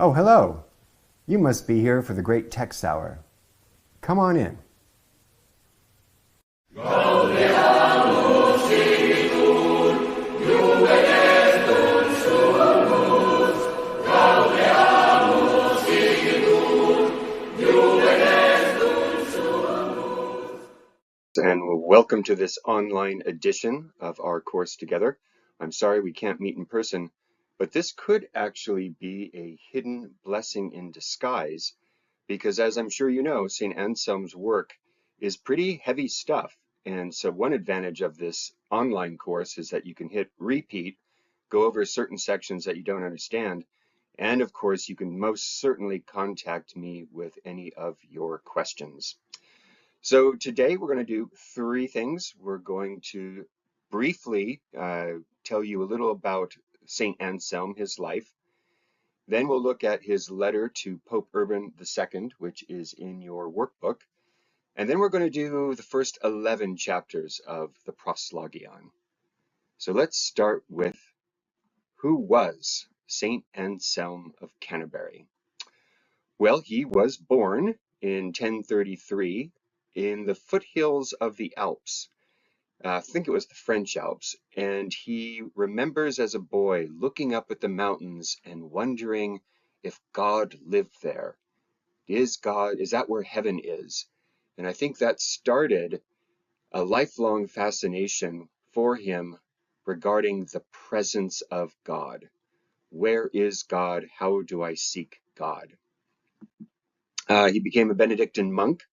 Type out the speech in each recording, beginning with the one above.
Oh, hello. You must be here for the great text hour. Come on in. And welcome to this online edition of our course together. I'm sorry we can't meet in person, but this could actually be a hidden blessing in disguise, because as I'm sure you know, St. Anselm's work is pretty heavy stuff. And so one advantage of this online course is that you can hit repeat, go over certain sections that you don't understand, and of course you can most certainly contact me with any of your questions. So today we're going to do three things. We're going to briefly tell you a little about St. Anselm, his life. Then we'll look at his letter to Pope Urban II, which is in your workbook. And then we're going to do the first 11 chapters of the Proslogion. So let's start with who was St. Anselm of Canterbury? Well, he was born in 1033 in the foothills of the Alps. I think it was the French Alps, and he remembers as a boy looking up at the mountains and wondering if God lived there. Is that where heaven is? And I think that started a lifelong fascination for him regarding the presence of God. Where is God? How do I seek God? He became a Benedictine monk,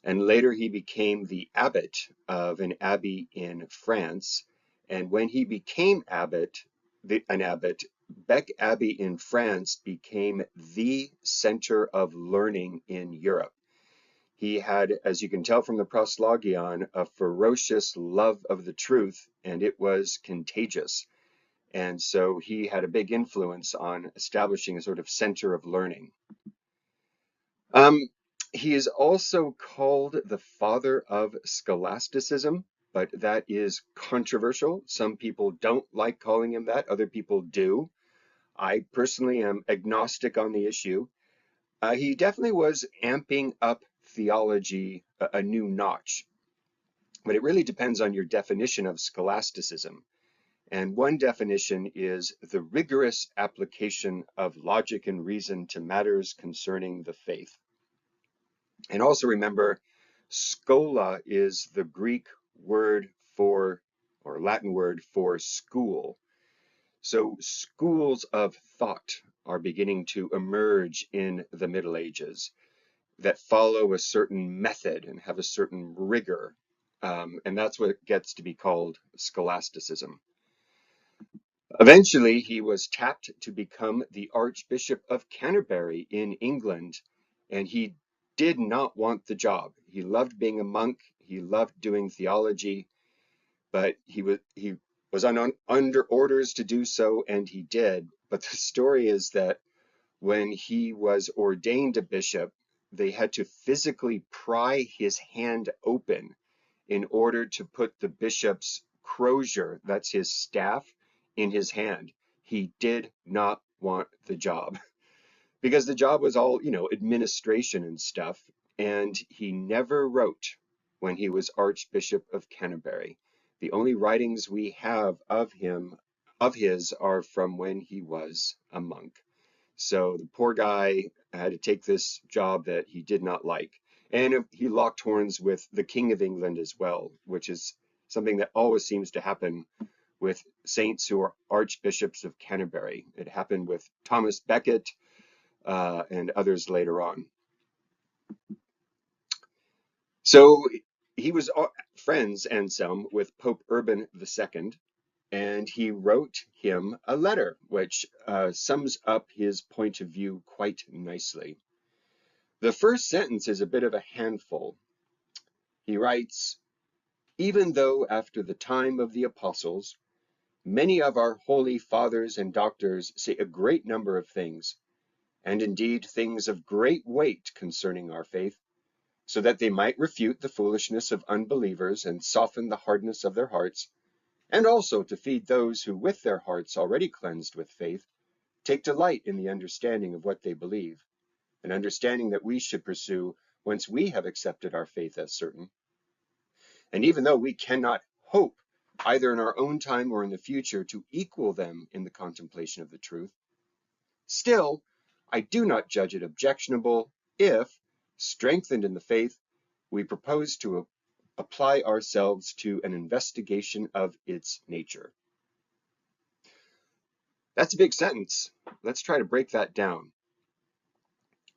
and later he became the abbot of an abbey in France. And when he became an abbot, Bec Abbey in France became the center of learning in Europe. He had, as you can tell from the Proslogion, a ferocious love of the truth, and it was contagious. And so he had a big influence on establishing a sort of center of learning. He is also called the father of scholasticism, but that is controversial. Some people don't like calling him that, other people do. I personally am agnostic on the issue. He definitely was amping up theology a new notch, but it really depends on your definition of scholasticism. And one definition is the rigorous application of logic and reason to matters concerning the faith. And also remember, schola is the Greek word for, or Latin word for school. So schools of thought are beginning to emerge in the Middle Ages that follow a certain method and have a certain rigor. And that's what gets to be called scholasticism. Eventually, he was tapped to become the Archbishop of Canterbury in England, and he did not want the job. He loved being a monk, he loved doing theology, but he was under orders to do so, and he did. But the story is that when he was ordained a bishop, they had to physically pry his hand open in order to put the bishop's crozier, that's his staff, in his hand. He did not want the job because the job was all, administration and stuff. And he never wrote when he was Archbishop of Canterbury. The only writings we have of his, are from when he was a monk. So the poor guy had to take this job that he did not like. And he locked horns with the King of England as well, which is something that always seems to happen with saints who are archbishops of Canterbury. It happened with Thomas Becket and others later on. So he was friends, Anselm, with Pope Urban II, and he wrote him a letter which sums up his point of view quite nicely. The first sentence is a bit of a handful. He writes, "Even though after the time of the apostles, many of our holy fathers and doctors say a great number of things, and indeed things of great weight concerning our faith, so that they might refute the foolishness of unbelievers and soften the hardness of their hearts, and also to feed those who with their hearts already cleansed with faith, take delight in the understanding of what they believe, an understanding that we should pursue once we have accepted our faith as certain. And even though we cannot hope, either in our own time or in the future, to equal them in the contemplation of the truth, still, I do not judge it objectionable if, strengthened in the faith, we propose to apply ourselves to an investigation of its nature. That's a big sentence. Let's try to break that down.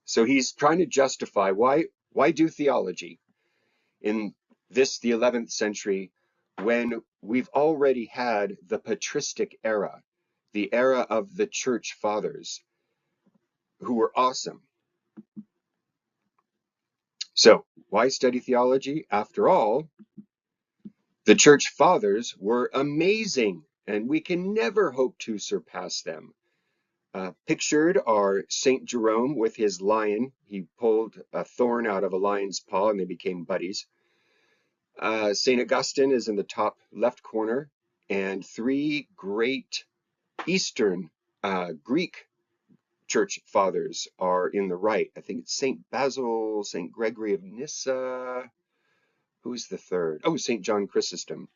So he's trying to justify why do theology in this, the 11th century, when we've already had the patristic era, the era of the church fathers, who were awesome. So why study theology? After all, the church fathers were amazing, and we can never hope to surpass them. Pictured are St. Jerome with his lion. He pulled a thorn out of a lion's paw and they became buddies. St. Augustine is in the top left corner, and three great Eastern Greek church fathers are in the right. I think it's St. Basil, St. Gregory of Nyssa. Who's the third? Oh, St. John Chrysostom.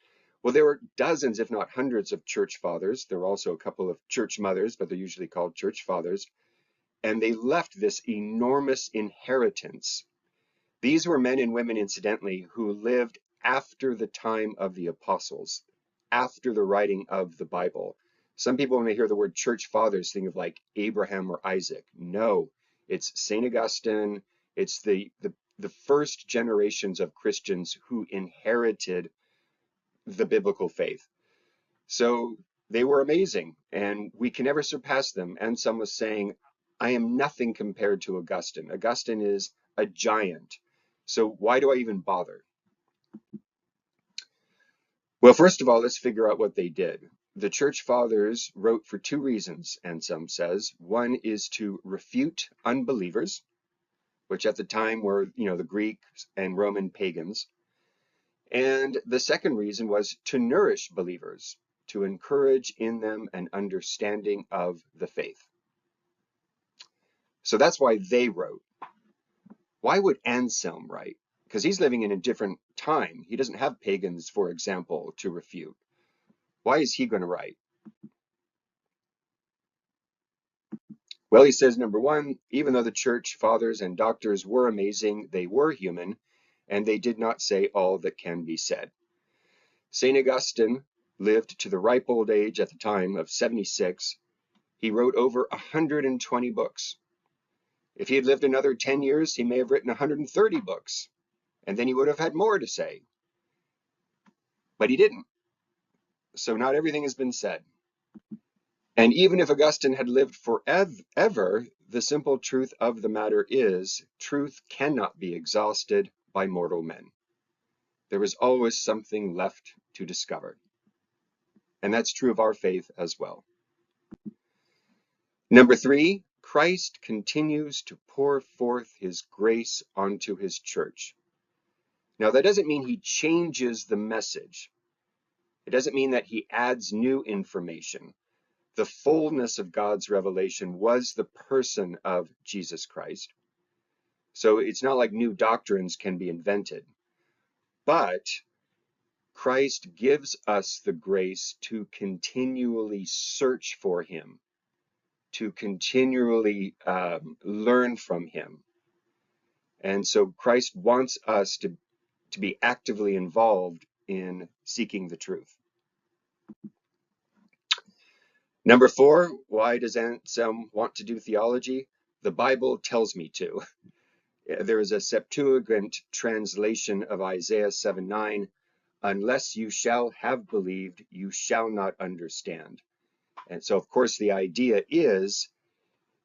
Well, there were dozens, if not hundreds, of church fathers. There were also a couple of church mothers, but they're usually called church fathers. And they left this enormous inheritance. These were men and women, incidentally, who lived after the time of the apostles, after the writing of the Bible. Some people, when they hear the word church fathers, think of like Abraham or Isaac. No, it's St. Augustine. It's the first generations of Christians who inherited the biblical faith. So they were amazing, and we can never surpass them. Anselm was saying, I am nothing compared to Augustine. Augustine is a giant. So why do I even bother? Well, first of all, let's figure out what they did. The church fathers wrote for two reasons, Anselm says. One is to refute unbelievers, which at the time were, the Greeks and Roman pagans. And the second reason was to nourish believers, to encourage in them an understanding of the faith. So that's why they wrote. Why would Anselm write? Because he's living in a different time. He doesn't have pagans, for example, to refute. Why is he going to write? Well, he says, number one, even though the church fathers and doctors were amazing, they were human, and they did not say all that can be said. St. Augustine lived to the ripe old age at the time of 76. He wrote over 120 books. If he had lived another 10 years, he may have written 130 books, and then he would have had more to say. But he didn't. So not everything has been said. And even if Augustine had lived forever, the simple truth of the matter is, truth cannot be exhausted by mortal men. There is always something left to discover. And that's true of our faith as well. Number three, Christ continues to pour forth his grace onto his church. Now, that doesn't mean he changes the message. It doesn't mean that he adds new information. The fullness of God's revelation was the person of Jesus Christ. So it's not like new doctrines can be invented. But Christ gives us the grace to continually search for him, to continually learn from him. And so Christ wants us to be actively involved in seeking the truth. Number four, why does Anselm want to do theology? The Bible tells me to. There is a Septuagint translation of Isaiah 7:9. Unless you shall have believed, you shall not understand. And so, of course, the idea is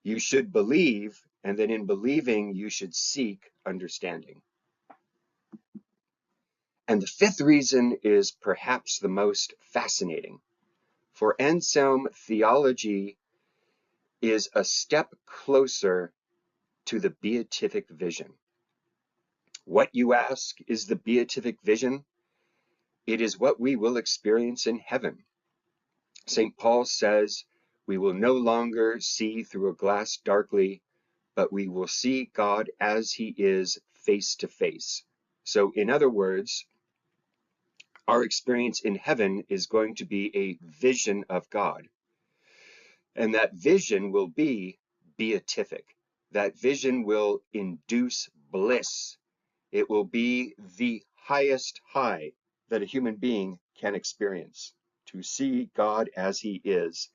you should believe, and then in believing, you should seek understanding. And the fifth reason is perhaps the most fascinating. For Anselm, theology is a step closer to the beatific vision. What, you ask, is the beatific vision? It is what we will experience in heaven. St. Paul says, We will no longer see through a glass darkly, but we will see God as he is face to face. So in other words, our experience in heaven is going to be a vision of God. And that vision will be beatific. That vision will induce bliss. It will be the highest high that a human being can experience. To see God as he is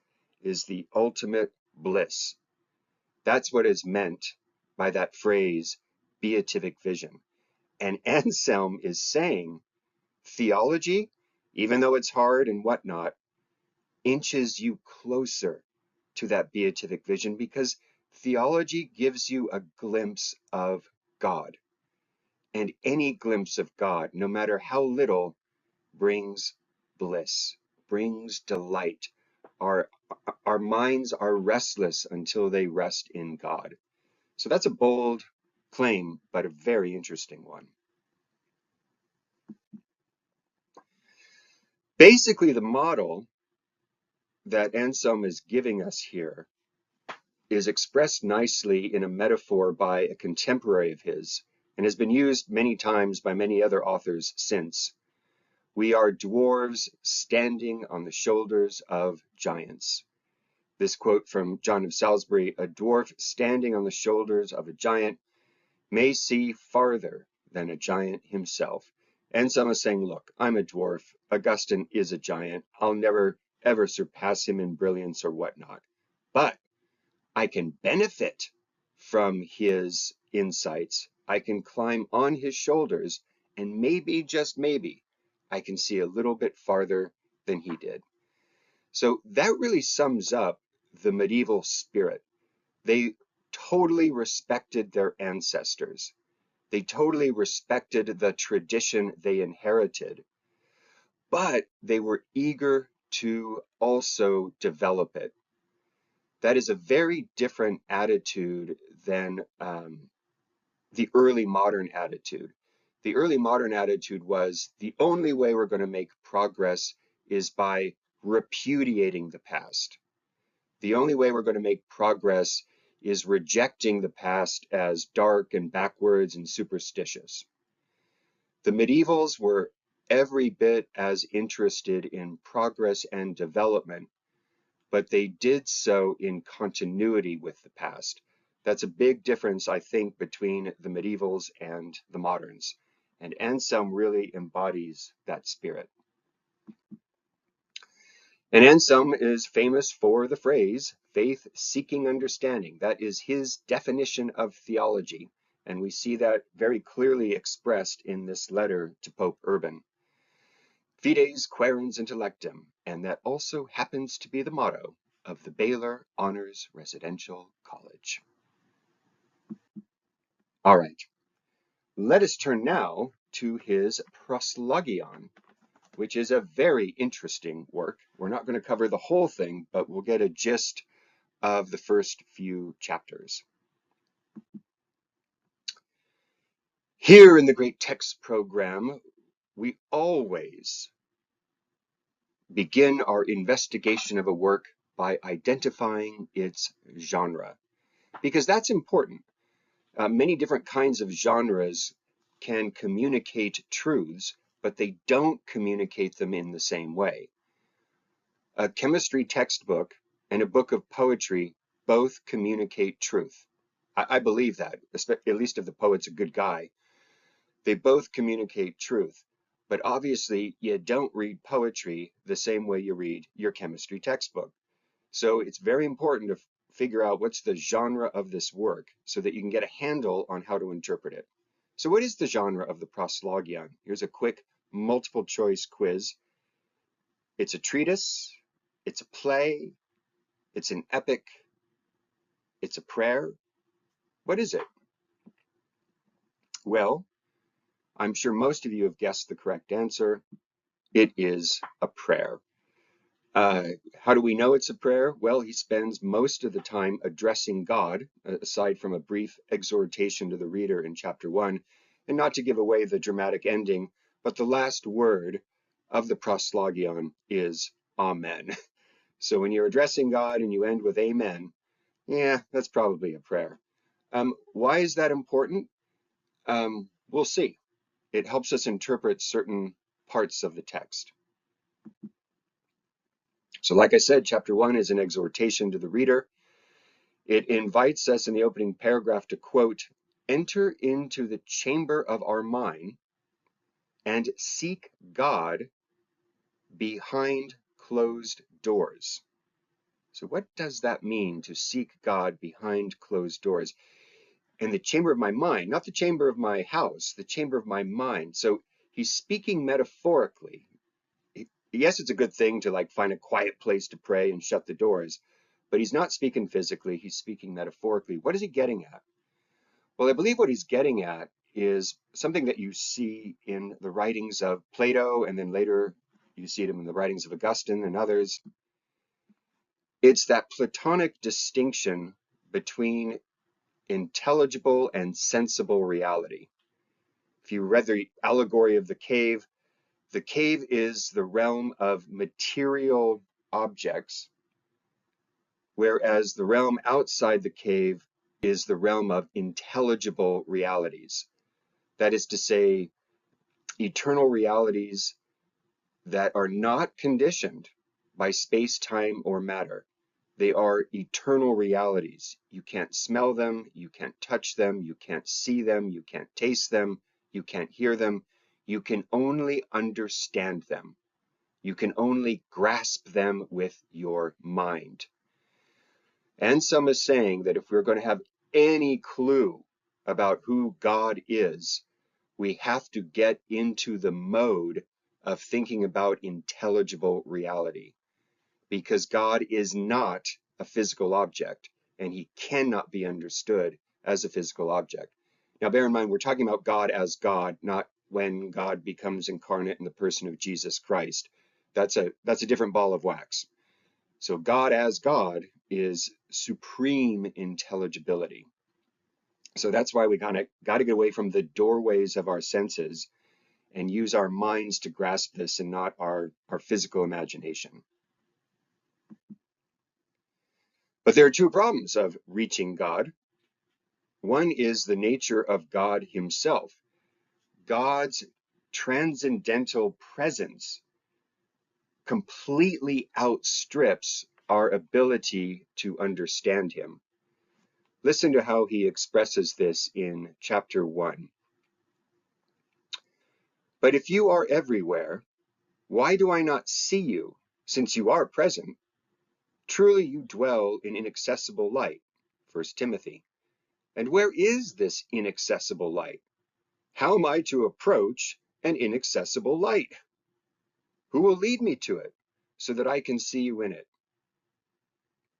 the ultimate bliss. That's what is meant by that phrase, beatific vision. And Anselm is saying theology, even though it's hard and whatnot, inches you closer to that beatific vision because theology gives you a glimpse of God. And any glimpse of God, no matter how little, brings bliss, brings delight. Our, our minds are restless until they rest in God. So that's a bold claim, but a very interesting one. Basically, the model that Anselm is giving us here is expressed nicely in a metaphor by a contemporary of his and has been used many times by many other authors since. We are dwarves standing on the shoulders of giants. This quote from John of Salisbury, a dwarf standing on the shoulders of a giant may see farther than a giant himself. Anselm is saying, look, I'm a dwarf. Augustine is a giant. I'll never, ever surpass him in brilliance or whatnot. But I can benefit from his insights. I can climb on his shoulders, and maybe, just maybe, I can see a little bit farther than he did. So that really sums up the medieval spirit. They totally respected their ancestors. They totally respected the tradition they inherited, but they were eager to also develop it. That is a very different attitude than the early modern attitude. The early modern attitude was the only way we're going to make progress is by repudiating the past. The only way we're going to make progress is rejecting the past as dark and backwards and superstitious. The medievals were every bit as interested in progress and development, but they did so in continuity with the past. That's a big difference, I think, between the medievals and the moderns. And Anselm really embodies that spirit. And Anselm is famous for the phrase, faith seeking understanding. That is his definition of theology. And we see that very clearly expressed in this letter to Pope Urban. Fides quaerens intellectum, and that also happens to be the motto of the Baylor Honors Residential College. All right, let us turn now to his Proslogion, which is a very interesting work. We're not going to cover the whole thing, but we'll get a gist of the first few chapters. Here in the Great Text Program, we always begin our investigation of a work by identifying its genre, because that's important. Many different kinds of genres can communicate truths, but they don't communicate them in the same way. A chemistry textbook and a book of poetry both communicate truth. I believe that, at least if the poet's a good guy. They both communicate truth, but obviously you don't read poetry the same way you read your chemistry textbook. So it's very important to figure out what's the genre of this work so that you can get a handle on how to interpret it. So what is the genre of the Proslogion? Here's a quick multiple choice quiz. It's a treatise, it's a play, it's an epic, it's a prayer. What is it? Well, I'm sure most of you have guessed the correct answer. It is a prayer. How do we know it's a prayer? Well, he spends most of the time addressing God, aside from a brief exhortation to the reader in chapter 1. And not to give away the dramatic ending, but the last word of the Proslogion is Amen. So when you're addressing God and you end with amen, yeah, that's probably a prayer. Why is that important? We'll see. It helps us interpret certain parts of the text. So like I said, chapter 1 is an exhortation to the reader. It invites us in the opening paragraph to quote, "Enter into the chamber of our mind and seek God behind closed doors." So what does that mean, to seek God behind closed doors? In the chamber of my mind, not the chamber of my house, the chamber of my mind. So he's speaking metaphorically. Yes, it's a good thing to like find a quiet place to pray and shut the doors, but he's not speaking physically, he's speaking metaphorically. What is he getting at? Well, I believe what he's getting at is something that you see in the writings of Plato, and then later you see it in the writings of Augustine and others. It's that Platonic distinction between intelligible and sensible reality. If you read the allegory of the cave is the realm of material objects, whereas the realm outside the cave is the realm of intelligible realities. That is to say, eternal realities that are not conditioned by space, time, or matter. They are eternal realities. You can't smell them, you can't touch them, you can't see them, you can't taste them, you can't hear them. You can only understand them. You can only grasp them with your mind. Anselm is saying that if we're going to have any clue about who God is, we have to get into the mode of thinking about intelligible reality, because God is not a physical object and he cannot be understood as a physical object. Now, bear in mind, we're talking about God as God, not when God becomes incarnate in the person of Jesus Christ. That's a different ball of wax. So God as God is supreme intelligibility. So that's why we got to get away from the doorways of our senses and use our minds to grasp this and not our physical imagination. But there are two problems of reaching God. One is the nature of God himself. God's transcendental presence completely outstrips our ability to understand him. Listen to how he expresses this in chapter 1. "But if you are everywhere, why do I not see you, since you are present? Truly you dwell in inaccessible light." 1 Timothy. "And where is this inaccessible light? How am I to approach an inaccessible light? Who will lead me to it so that I can see you in it?"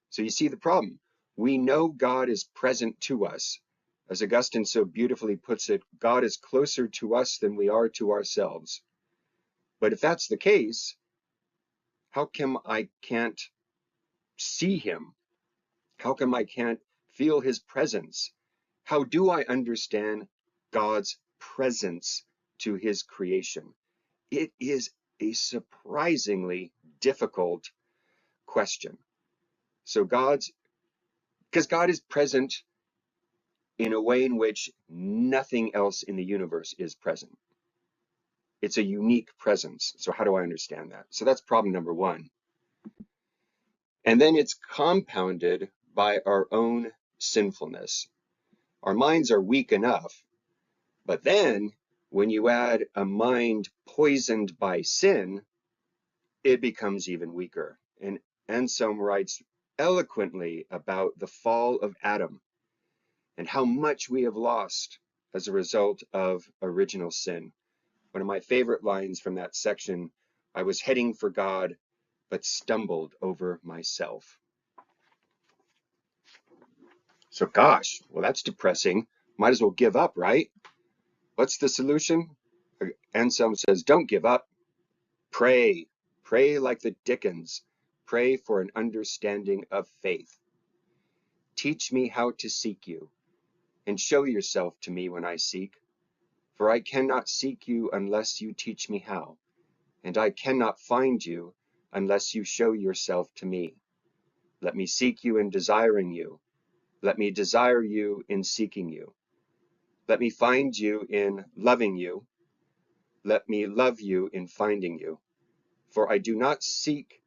So you see the problem. We know God is present to us. As Augustine so beautifully puts it, God is closer to us than we are to ourselves. But if that's the case, how come I can't see him? How come I can't feel his presence? How do I understand God's presence to his creation? It is a surprisingly difficult question. So because God is present in a way in which nothing else in the universe is present. It's a unique presence. So how do I understand that? So that's problem number one. And then it's compounded by our own sinfulness. Our minds are weak enough, but then when you add a mind poisoned by sin, it becomes even weaker. And Anselm writes eloquently about the fall of Adam and how much we have lost as a result of original sin. One of my favorite lines from that section: "I was heading for God, but stumbled over myself." So gosh, well, that's depressing. Might as well give up, right? What's the solution? Anselm says, don't give up. Pray. Pray like the Dickens. Pray for an understanding of faith. "Teach me how to seek you, and show yourself to me when I seek. For I cannot seek you unless you teach me how, and I cannot find you unless you show yourself to me. Let me seek you in desiring you. Let me desire you in seeking you. Let me find you in loving you. Let me love you in finding you. For I do not seek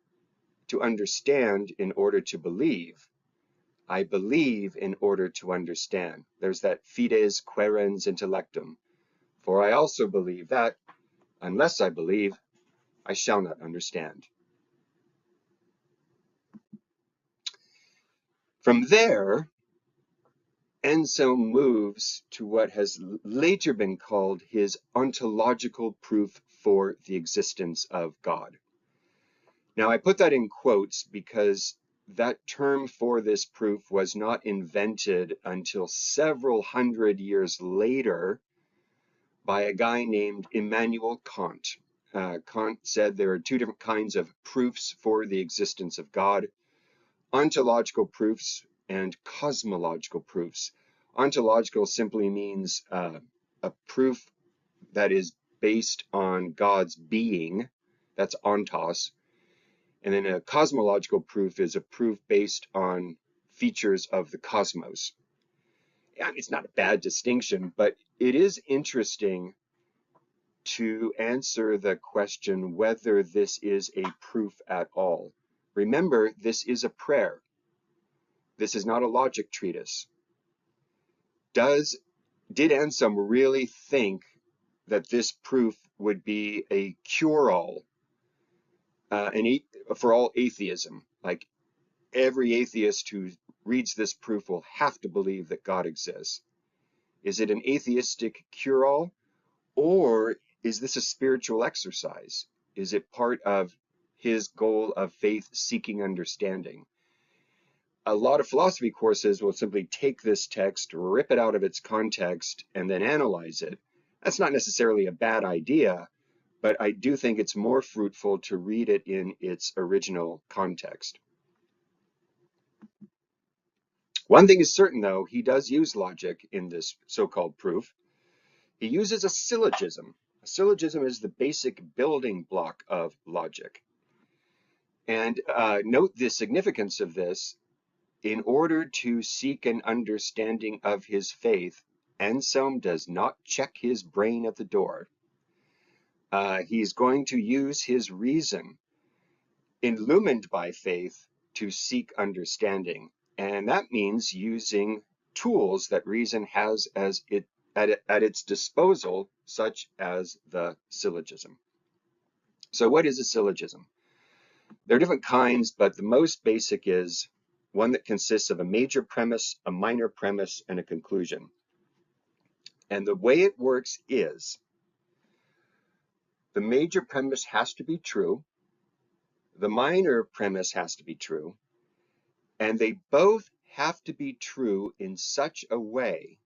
to understand in order to believe. I believe in order to understand. There's that fides quaerens intellectum. For I also believe that, unless I believe, I shall not understand. From there, Anselm moves to what has later been called his ontological proof for the existence of God. Now, I put that in quotes because that term for this proof was not invented until several hundred years later by a guy named Immanuel Kant. Kant said there are two different kinds of proofs for the existence of God: ontological proofs and cosmological proofs. Ontological simply means a proof that is based on God's being. That's ontos. And then a cosmological proof is a proof based on features of the cosmos. And it's not a bad distinction, but it is interesting to answer the question whether this is a proof at all. Remember, this is a prayer. This is not a logic treatise. Did Anselm really think that this proof would be a cure-all for all atheism? Like every atheist who reads this proof will have to believe that God exists. Is it an atheistic cure-all, or is this a spiritual exercise? Is it part of his goal of faith seeking understanding? A lot of philosophy courses will simply take this text, rip it out of its context, and then analyze it. That's not necessarily a bad idea, but I do think it's more fruitful to read it in its original context. One thing is certain, though, he does use logic in this so-called proof. He uses a syllogism. A syllogism is the basic building block of logic. And note the significance of this. In order to seek an understanding of his faith, Anselm does not check his brain at the door. He's going to use his reason, illumined by faith, to seek understanding. And that means using tools that reason has at its disposal, such as the syllogism. So what is a syllogism? There are different kinds, but the most basic is one that consists of a major premise, a minor premise, and a conclusion. And the way it works is the major premise has to be true, the minor premise has to be true, and they both have to be true in such a way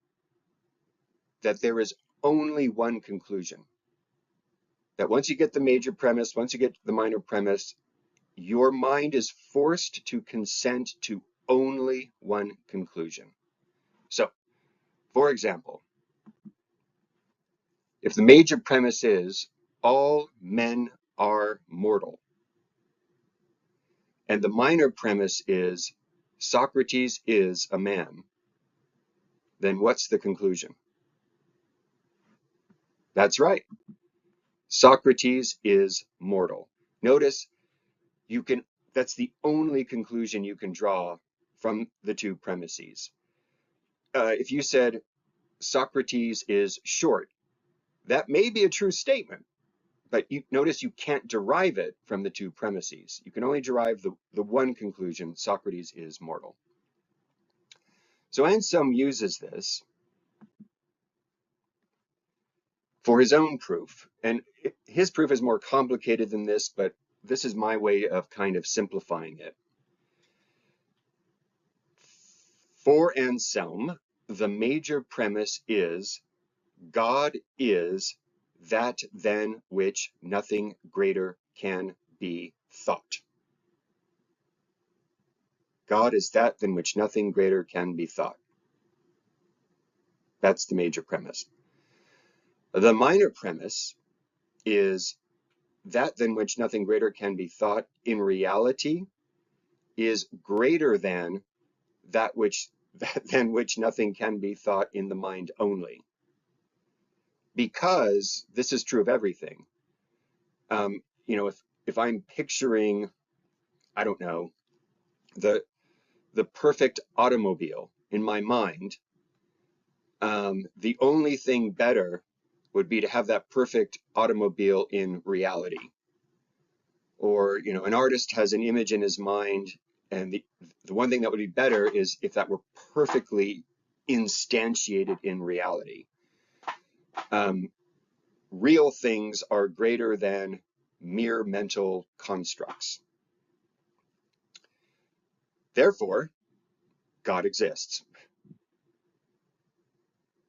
that there is only one conclusion. That once you get the major premise, once you get the minor premise, your mind is forced to consent to only one conclusion. So, for example, if the major premise is all men are mortal, and the minor premise is Socrates is a man, then what's the conclusion? That's right. Socrates is mortal. Notice that's the only conclusion you can draw from the two premises. If you said Socrates is short, that may be a true statement, but notice you can't derive it from the two premises. You can only derive the one conclusion: Socrates is mortal. So Anselm uses this for his own proof. And his proof is more complicated than this, but this is my way of kind of simplifying it. For Anselm, the major premise is God is that than which nothing greater can be thought. God is that than which nothing greater can be thought. That's the major premise. The minor premise is that than which nothing greater can be thought in reality is greater than that which than which nothing can be thought in the mind only. Because this is true of everything. If I'm picturing, I don't know, the perfect automobile in my mind, the only thing better would be to have that perfect automobile in reality. Or, an artist has an image in his mind, and the one thing that would be better is if that were perfectly instantiated in reality. Real things are greater than mere mental constructs. Therefore, God exists.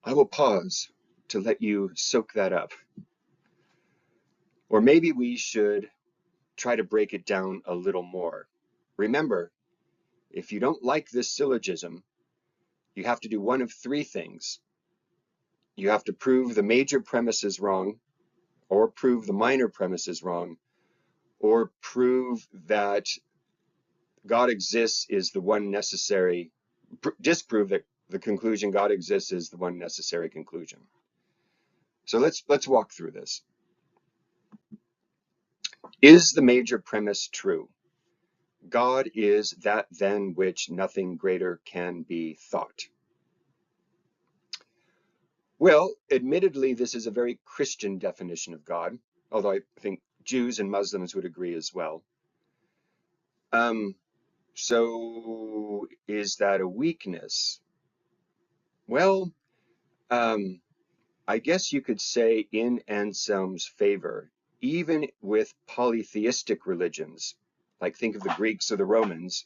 I will pause to let you soak that up. Or maybe we should try to break it down a little more. Remember, if you don't like this syllogism, you have to do one of three things. You have to prove the major premise is wrong, or prove the minor premise is wrong, or prove that God exists is the one necessary, disprove that the conclusion God exists is the one necessary conclusion. So let's walk through this. Is the major premise true? God is that than which nothing greater can be thought. Well, admittedly, this is a very Christian definition of God, although I think Jews and Muslims would agree as well. So is that a weakness? Well, I guess you could say in Anselm's favor, even with polytheistic religions, like think of the Greeks or the Romans,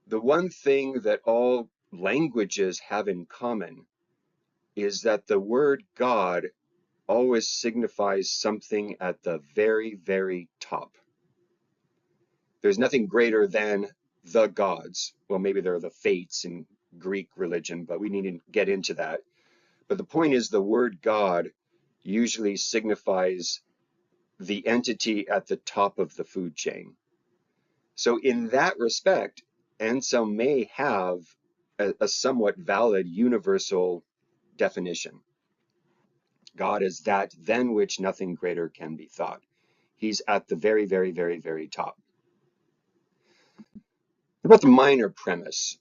the one thing that all languages have in common is that the word God always signifies something at the very, very top. There's nothing greater than the gods. Well, maybe there are the fates in Greek religion, but we need to get into that. But the point is the word God usually signifies the entity at the top of the food chain. So in that respect, Anselm may have a somewhat valid universal definition. God is that than which nothing greater can be thought. He's at the very, very, very, very top. What about the minor premise?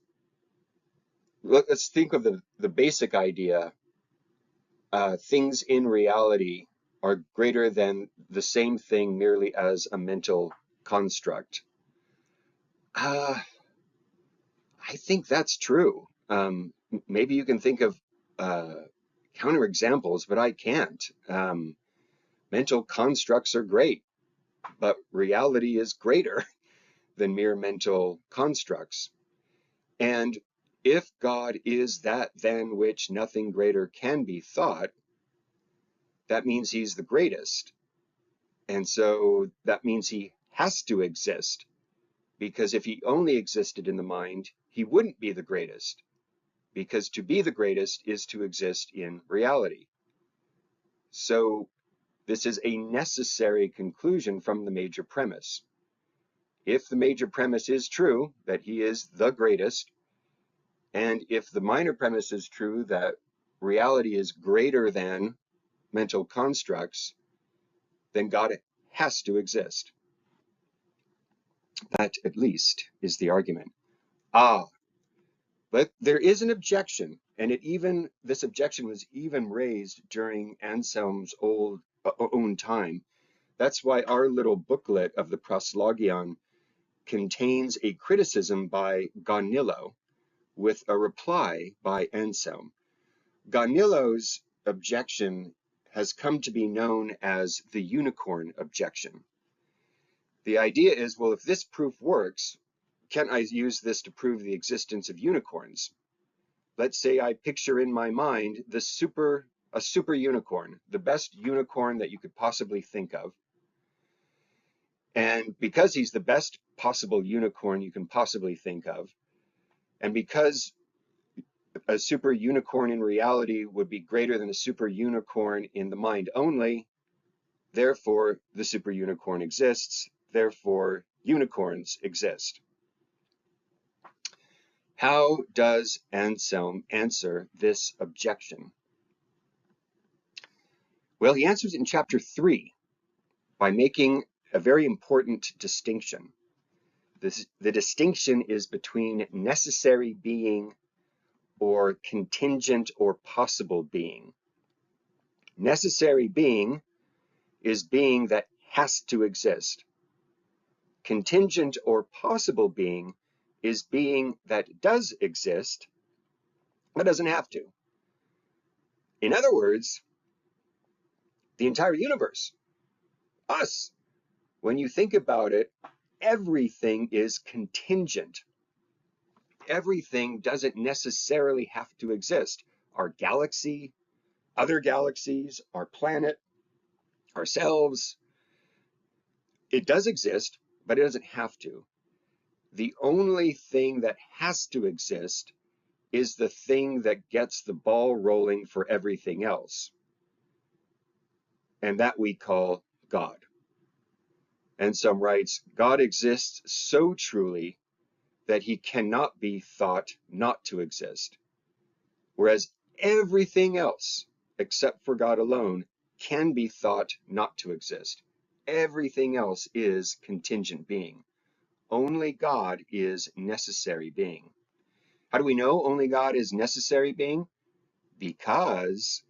Let's think of the basic idea. Things in reality are greater than the same thing merely as a mental construct. I think that's true. Maybe you can think of counterexamples, but I can't. Mental constructs are great, but reality is greater than mere mental constructs. And if God is that than which nothing greater can be thought, that means he's the greatest. And so that means he has to exist, because if he only existed in the mind, he wouldn't be the greatest, because to be the greatest is to exist in reality. So this is a necessary conclusion from the major premise. If the major premise is true, that he is the greatest, and if the minor premise is true, that reality is greater than mental constructs, then God has to exist. That, at least, is the argument. But there is an objection, and this objection was even raised during Anselm's own time. That's why our little booklet of the Proslogion contains a criticism by Gaunilo with a reply by Anselm. Gaunilo's objection has come to be known as the unicorn objection. The idea is, well, if this proof works, can't I use this to prove the existence of unicorns? Let's say I picture in my mind a super unicorn, the best unicorn that you could possibly think of. And because he's the best possible unicorn you can possibly think of, and because a super unicorn in reality would be greater than a super unicorn in the mind only, Therefore, the super unicorn exists. Therefore, unicorns exist. How does Anselm answer this objection? Well, he answers it in chapter 3 by making a very important distinction. The distinction is between necessary being or contingent or possible being. Necessary being is being that has to exist. Contingent or possible being is being that does exist, but doesn't have to. In other words, the entire universe, us, when you think about it, everything is contingent. Everything doesn't necessarily have to exist. Our galaxy, other galaxies, our planet, ourselves, it does exist, but it doesn't have to. The only thing that has to exist is the thing that gets the ball rolling for everything else. And that we call God. Anselm writes, God exists so truly that he cannot be thought not to exist. Whereas everything else, except for God alone, can be thought not to exist. Everything else is contingent being. Only God is necessary being. How do we know only God is necessary being? Because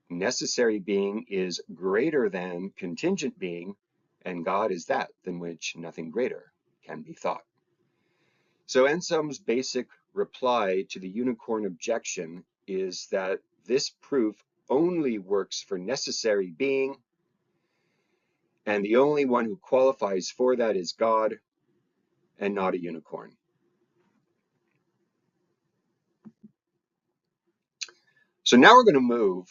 necessary being is greater than contingent being, and God is that than which nothing greater can be thought. So Anselm's basic reply to the unicorn objection is that this proof only works for necessary being, and the only one who qualifies for that is God and not a unicorn. So now we're going to move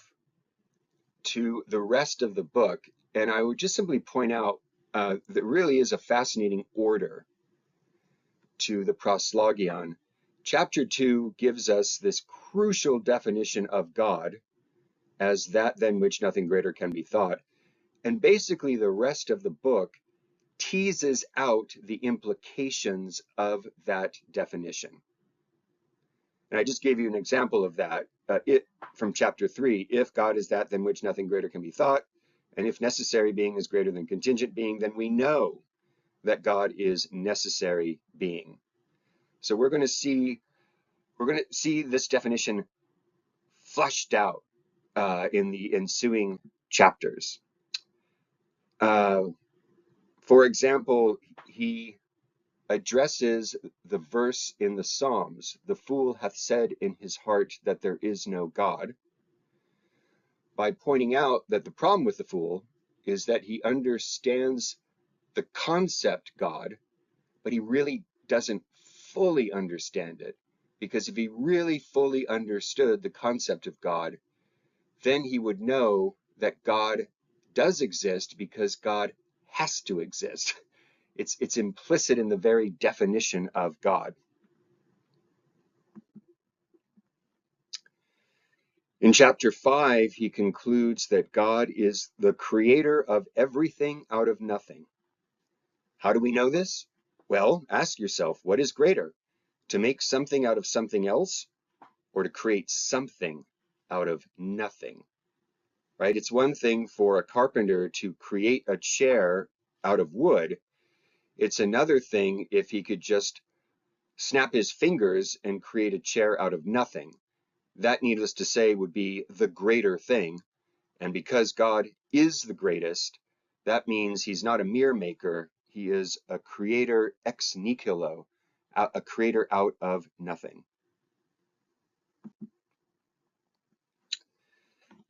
to the rest of the book, and I would just simply point out that really is a fascinating order to the Proslogion. Chapter 2 gives us this crucial definition of God as that than which nothing greater can be thought. And basically the rest of the book teases out the implications of that definition. And I just gave you an example of that from chapter 3. If God is that than which nothing greater can be thought, and if necessary being is greater than contingent being, then we know that God is necessary being. So we're going to see this definition fleshed out in the ensuing chapters. For example, he addresses the verse in the Psalms, "The fool hath said in his heart that there is no God," by pointing out that the problem with the fool is that he understands the concept God, but he really doesn't fully understand it. Because if he really fully understood the concept of God, then he would know that God does exist because God has to exist. It's implicit in the very definition of God. In chapter 5, he concludes that God is the creator of everything out of nothing. How do we know this? Well, ask yourself, what is greater? To make something out of something else, or to create something out of nothing? Right? It's one thing for a carpenter to create a chair out of wood. It's another thing if he could just snap his fingers and create a chair out of nothing. That, needless to say, would be the greater thing. And because God is the greatest, that means he's not a mere maker. He is a creator ex nihilo, a creator out of nothing.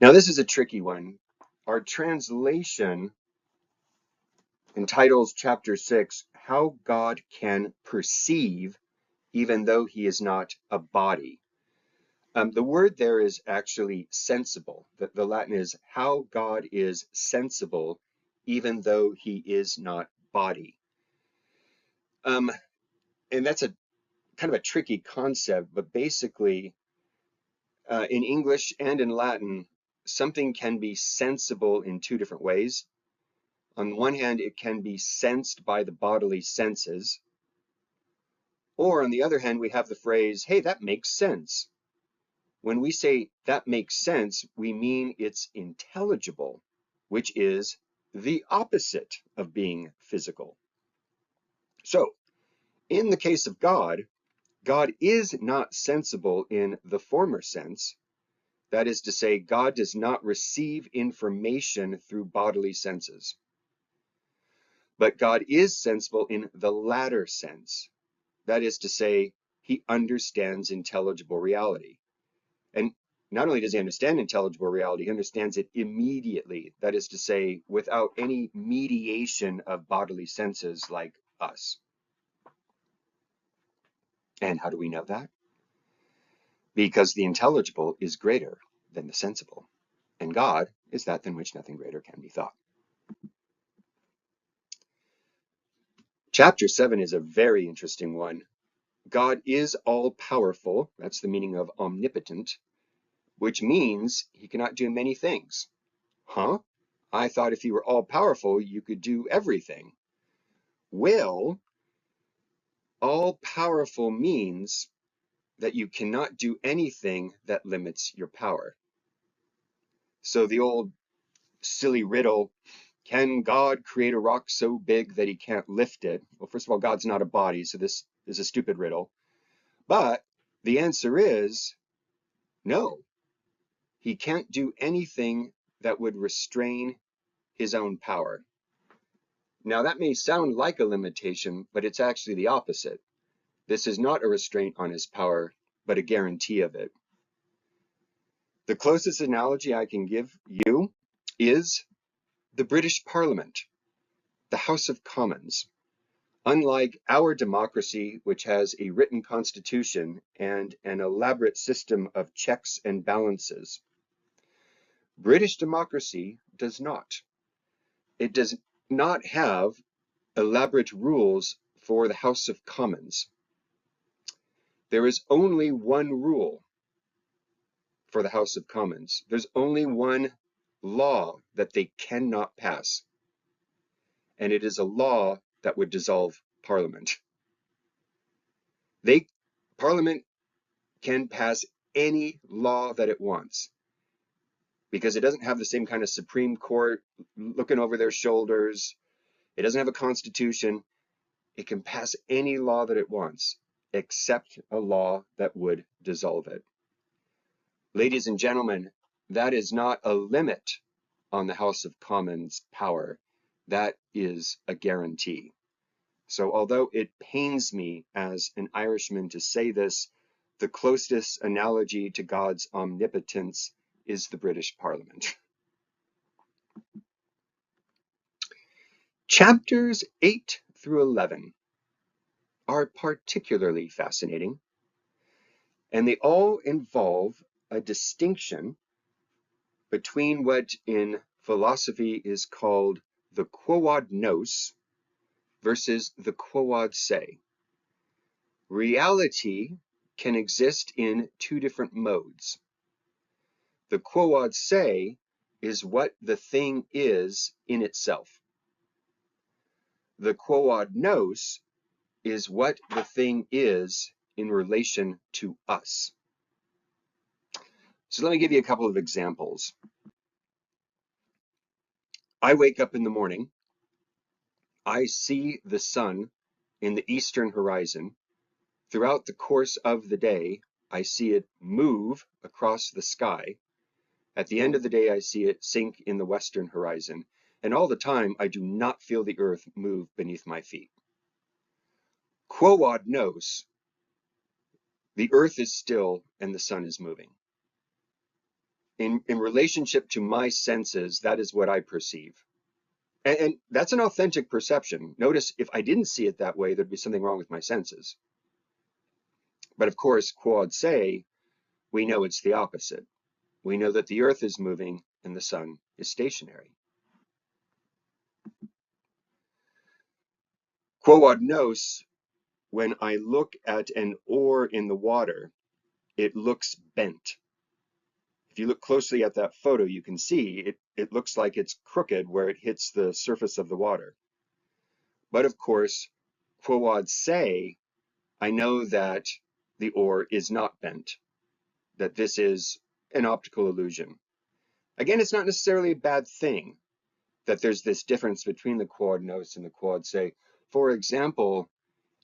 Now, this is a tricky one. Our translation entitles chapter 6, "How God Can Perceive Even Though He Is Not a Body." The word there is actually sensible. The Latin is "how God is sensible even though he is not body." And that's a kind of a tricky concept, but basically in English and in Latin, something can be sensible in two different ways. On the one hand, it can be sensed by the bodily senses, or on the other hand, we have the phrase, hey, that makes sense. When we say that makes sense, we mean it's intelligible, which is the opposite of being physical. So, in the case of God, God is not sensible in the former sense. That is to say, God does not receive information through bodily senses. But God is sensible in the latter sense. That is to say, he understands intelligible reality. And not only does he understand intelligible reality, he understands it immediately. That is to say, without any mediation of bodily senses like us. And how do we know that? Because the intelligible is greater than the sensible. And God is that than which nothing greater can be thought. Chapter 7 is a very interesting one. God is all-powerful. That's the meaning of omnipotent, which means he cannot do many things. Huh? I thought if you were all-powerful, you could do everything. Well, all-powerful means that you cannot do anything that limits your power. So the old silly riddle, can God create a rock so big that he can't lift it? Well, first of all, God's not a body, so this is a stupid riddle. But the answer is no. He can't do anything that would restrain his own power. Now, that may sound like a limitation, but it's actually the opposite. This is not a restraint on his power, but a guarantee of it. The closest analogy I can give you is the British Parliament, the House of Commons. Unlike our democracy, which has a written constitution and an elaborate system of checks and balances, British democracy does not. It does not have elaborate rules for the House of Commons. There is only one rule for the House of Commons. There's only one law that they cannot pass, and it is a law that would dissolve Parliament. Parliament can pass any law that it wants because it doesn't have the same kind of Supreme Court looking over their shoulders. It doesn't have a constitution. It can pass any law that it wants, except a law that would dissolve it. Ladies and gentlemen, that is not a limit on the House of Commons power. That is a guarantee. So although it pains me as an Irishman to say this, the closest analogy to God's omnipotence is the British Parliament. Chapters 8 through 11 are particularly fascinating, and they all involve a distinction between what in philosophy is called the quoad nous versus the quoad se. Reality can exist in two different modes. The quoad se is what the thing is in itself. The quoad nous is what the thing is in relation to us. So let me give you a couple of examples. I wake up in the morning, I see the sun in the eastern horizon. Throughout the course of the day, I see it move across the sky. At the end of the day, I see it sink in the western horizon. And all the time, I do not feel the earth move beneath my feet. Quoad nous, the earth is still and the sun is moving. In relationship to my senses, that is what I perceive. And that's an authentic perception. Notice if I didn't see it that way, there'd be something wrong with my senses. But of course, quoad se, we know it's the opposite. We know that the earth is moving and the sun is stationary. Quoad nous, when I look at an oar in the water, it looks bent. If you look closely at that photo, you can see it looks like it's crooked where it hits the surface of the water. But of course, quod se, I know that the ore is not bent, that this is an optical illusion. Again, it's not necessarily a bad thing that there's this difference between the quod nos and the quod se. For example,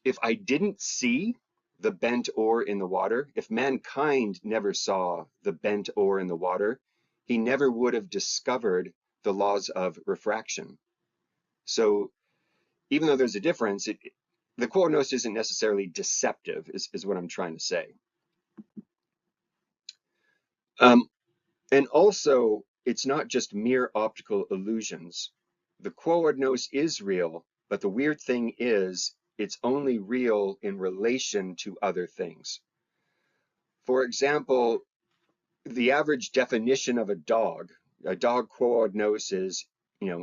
if I didn't see the bent ore in the water, if mankind never saw the bent ore in the water, he never would have discovered the laws of refraction. So even though there's a difference, the quod nos isn't necessarily deceptive, is what I'm trying to say. And also, it's not just mere optical illusions. The quod nos is real, but the weird thing is, it's only real in relation to other things. For example, the average definition of a dog quod nos is,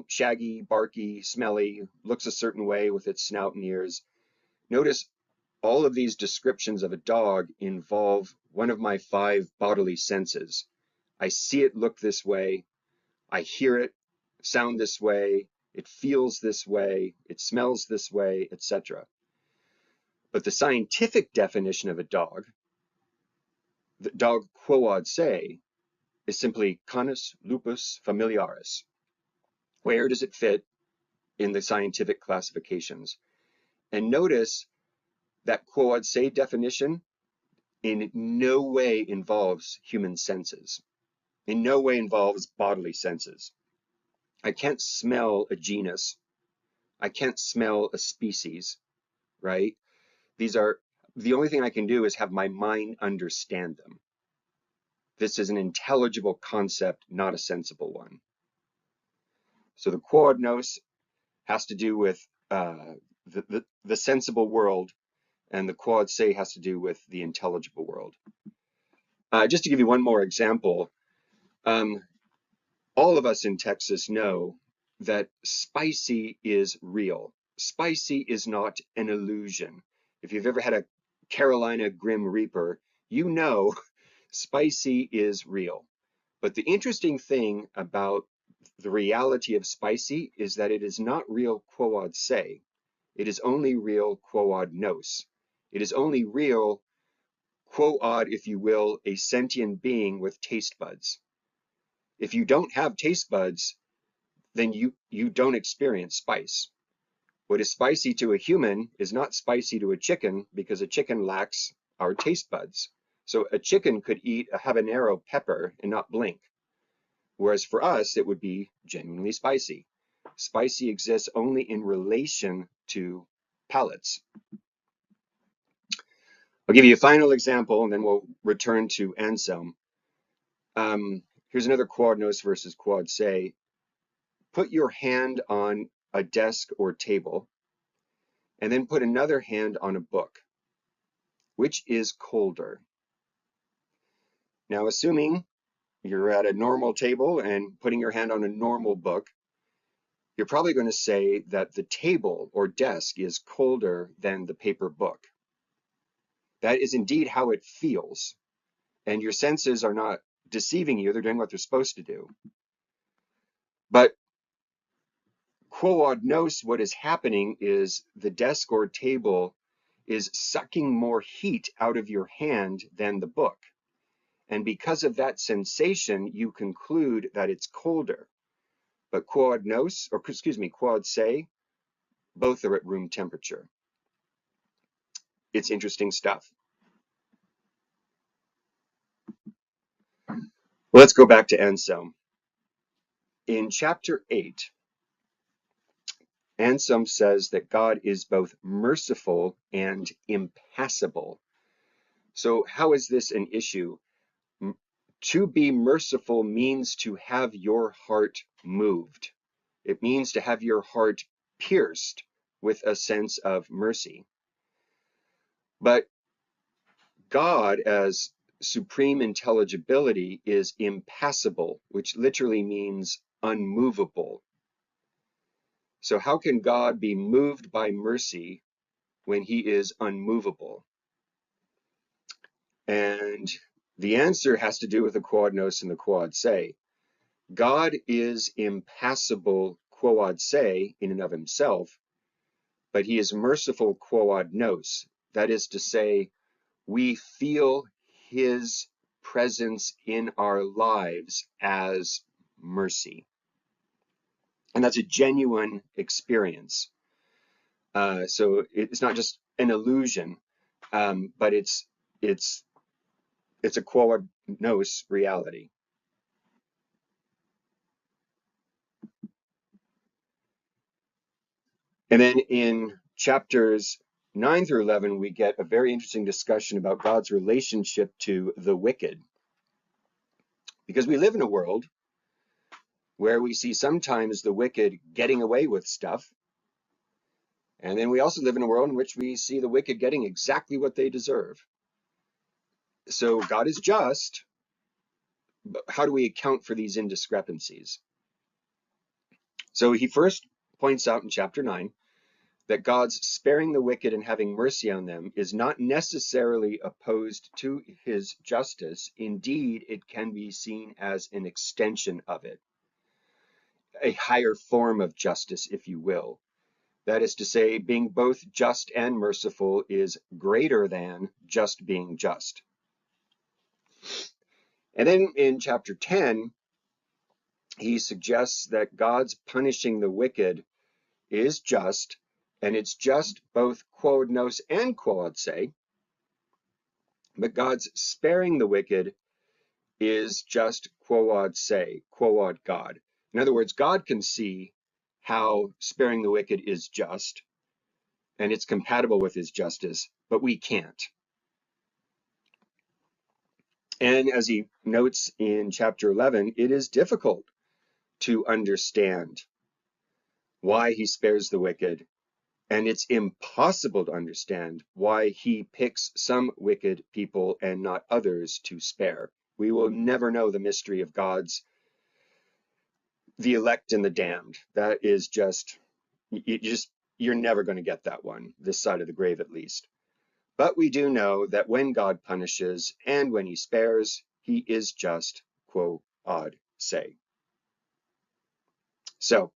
shaggy, barky, smelly, looks a certain way with its snout and ears. Notice all of these descriptions of a dog involve one of my 5 bodily senses. I see it look this way, I hear it sound this way, it feels this way, it smells this way, etc. But the scientific definition of a dog, the dog quod se, is simply Canis lupus familiaris. Where does it fit in the scientific classifications? And notice that quod se definition in no way involves human senses, in no way involves bodily senses. I can't smell a genus. I can't smell a species, right? These are, the only thing I can do is have my mind understand them. This is an intelligible concept, not a sensible one. So the quod nos has to do with the sensible world, and the quod se has to do with the intelligible world. Just to give you one more example, all of us in Texas know that spicy is real. Spicy is not an illusion. If you've ever had a Carolina Grim Reaper, you know spicy is real. But the interesting thing about the reality of spicy is that it is not real quod se. It is only real quod nos. It is only real quod, if you will, a sentient being with taste buds. If you don't have taste buds, then you don't experience spice. What is spicy to a human is not spicy to a chicken because a chicken lacks our taste buds. So a chicken could eat a habanero pepper and not blink. Whereas for us, it would be genuinely spicy. Spicy exists only in relation to palates. I'll give you a final example and then we'll return to Anselm. Here's another quod nos versus quod se. Put your hand on a desk or table and then put another hand on a book. Which is colder? Now, assuming you're at a normal table and putting your hand on a normal book, you're probably going to say that the table or desk is colder than the paper book. That is indeed how it feels, and your senses are not deceiving you, they're doing what they're supposed to do. But quod nos, what is happening is the desk or table is sucking more heat out of your hand than the book. And because of that sensation, you conclude that it's colder. But quod nos, or excuse me, quod se, both are at room temperature. It's interesting stuff. Well, let's go back to Anselm. In chapter 8, Anselm says that God is both merciful and impassible. So how is this an issue? To be merciful means to have your heart moved. It means to have your heart pierced with a sense of mercy. But God, as supreme intelligibility, is impassible, which literally means unmovable. So how can God be moved by mercy when he is unmovable? And the answer has to do with the quod nos and the quod se. God is impassible quod se in and of himself, but he is merciful quod nos. That is to say, we feel his presence in our lives as mercy. And that's a genuine experience. So it's not just an illusion, but it's a quod nos reality. And then in chapters 9 through 11, we get a very interesting discussion about God's relationship to the wicked. Because we live in a world where we see sometimes the wicked getting away with stuff. And then we also live in a world in which we see the wicked getting exactly what they deserve. So God is just, but how do we account for these indiscrepancies? So he first points out in chapter 9 that God's sparing the wicked and having mercy on them is not necessarily opposed to his justice. Indeed, it can be seen as an extension of it, a higher form of justice, if you will. That is to say, being both just and merciful is greater than just being just. And then in chapter 10, he suggests that God's punishing the wicked is just, and it's just both quod nos and quod se, but God's sparing the wicked is just quod se, quod God. In other words, God can see how sparing the wicked is just, and it's compatible with his justice, but we can't. And as he notes in chapter 11, it is difficult to understand why he spares the wicked, and it's impossible to understand why he picks some wicked people and not others to spare. We will never know the mystery of the elect and the damned. That is you're never going to get that one, this side of the grave at least. But we do know that when God punishes and when he spares, he is just quod se. So,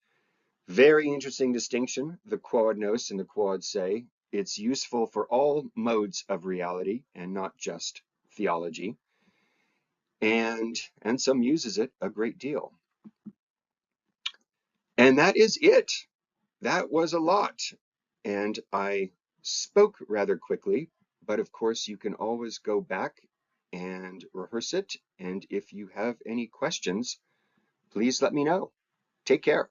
very interesting distinction, the quod nos and the quod se. It's useful for all modes of reality and not just theology. And Anselm uses it a great deal. And that is it. That was a lot. And I spoke rather quickly, but of course you can always go back and rehearse it. And if you have any questions, please let me know. Take care.